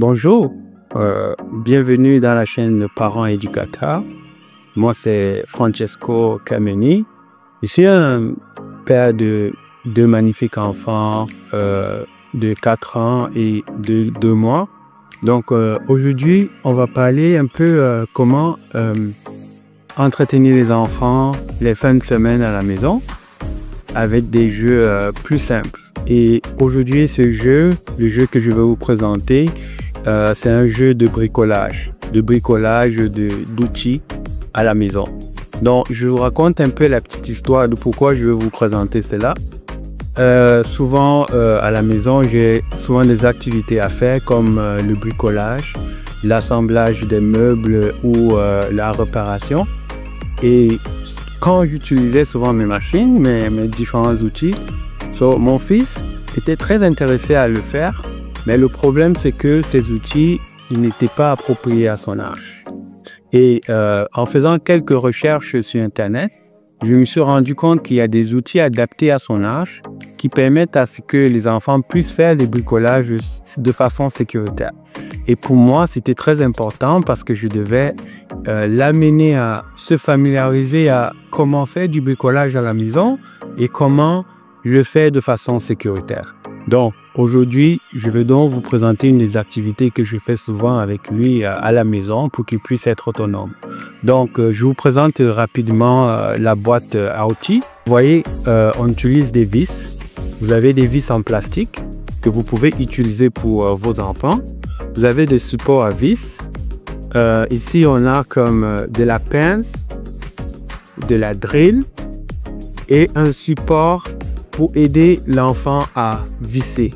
Bonjour, bienvenue dans la chaîne Parents Éducateurs. Moi, c'est Francesco Cameni. Je suis un père de deux magnifiques enfants de 4 ans et de 2 mois. Donc, aujourd'hui, on va parler un peu comment entretenir les enfants les fins de semaine à la maison avec des jeux plus simples. Et aujourd'hui, le jeu que je vais vous présenter, c'est un jeu de bricolage d'outils à la maison. Donc, je vous raconte un peu la petite histoire de pourquoi je vais vous présenter cela. Souvent, à la maison, j'ai souvent des activités à faire comme le bricolage, l'assemblage des meubles ou la réparation. Et quand j'utilisais souvent mes machines, mes différents outils, mon fils était très intéressé à le faire. Mais le problème, c'est que ces outils n'étaient pas appropriés à son âge. Et en faisant quelques recherches sur Internet, je me suis rendu compte qu'il y a des outils adaptés à son âge qui permettent à ce que les enfants puissent faire des bricolages de façon sécuritaire. Et pour moi, c'était très important parce que je devais l'amener à se familiariser à comment faire du bricolage à la maison et comment le faire de façon sécuritaire. Donc, aujourd'hui, je vais donc vous présenter une des activités que je fais souvent avec lui à la maison pour qu'il puisse être autonome. Donc, je vous présente rapidement la boîte à outils. Vous voyez, on utilise des vis. Vous avez des vis en plastique que vous pouvez utiliser pour vos enfants. Vous avez des supports à vis. Ici, on a comme de la pince, de la drill et un support pour aider l'enfant à visser.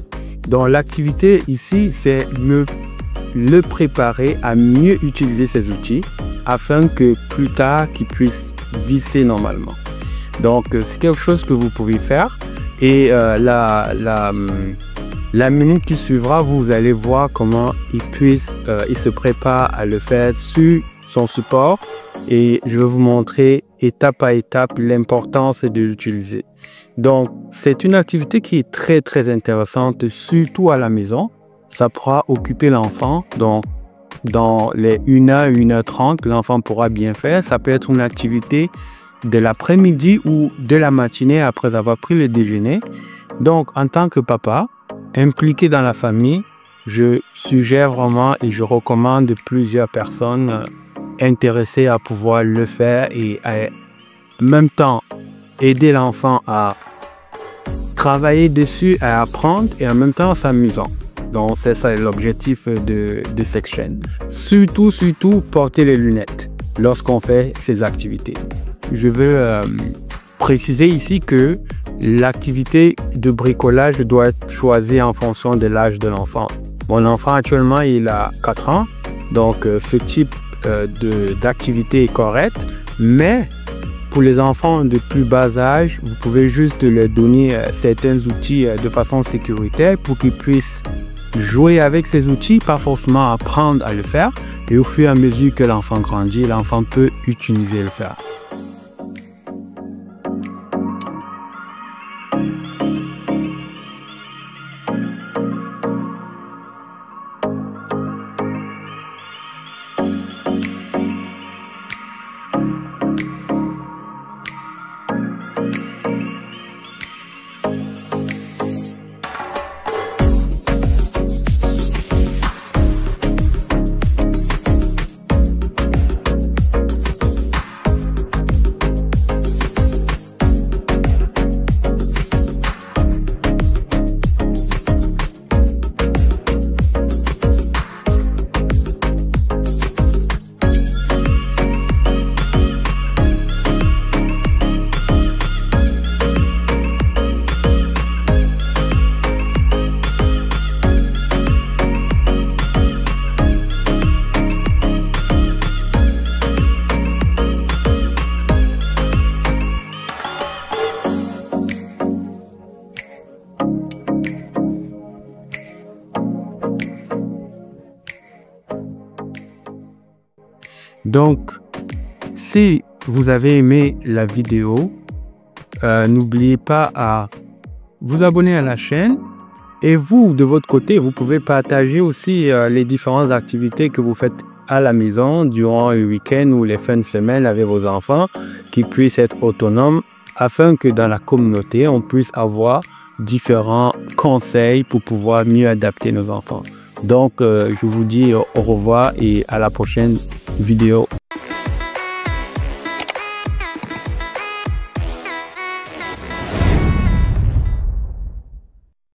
Donc l'activité ici, c'est le préparer à mieux utiliser ces outils afin que plus tard, qu'il puisse visser normalement. Donc c'est quelque chose que vous pouvez faire. Et la minute qui suivra, vous allez voir comment il se prépare à le faire sur son support. Et je vais vous montrer étape par étape l'importance de l'utiliser. Donc, c'est une activité qui est très, très intéressante, surtout à la maison. Ça pourra occuper l'enfant. Donc, dans les 1h, 1h30, l'enfant pourra bien faire. Ça peut être une activité de l'après-midi ou de la matinée après avoir pris le déjeuner. Donc, en tant que papa, impliqué dans la famille, je suggère vraiment et je recommande plusieurs personnes intéressées à pouvoir le faire et en même temps aider l'enfant à travailler dessus, à apprendre et en même temps s'amusant. Donc c'est ça l'objectif de cette chaîne. Surtout, porter les lunettes lorsqu'on fait ces activités. Je veux préciser ici que l'activité de bricolage doit être choisie en fonction de l'âge de l'enfant. Mon enfant actuellement, il a 4 ans, donc ce type d'activité est correct, mais pour les enfants de plus bas âge, vous pouvez juste leur donner certains outils de façon sécuritaire pour qu'ils puissent jouer avec ces outils, pas forcément apprendre à le faire. Et au fur et à mesure que l'enfant grandit, l'enfant peut utiliser le faire. Donc, si vous avez aimé la vidéo, n'oubliez pas à vous abonner à la chaîne Et vous, de votre côté, vous pouvez partager aussi les différentes activités que vous faites à la maison durant le week-end ou les fins de semaine avec vos enfants, qui puissent être autonomes, afin que dans la communauté, on puisse avoir différents conseils pour pouvoir mieux adapter nos enfants. Donc, je vous dis au revoir et à la prochaine vidéo.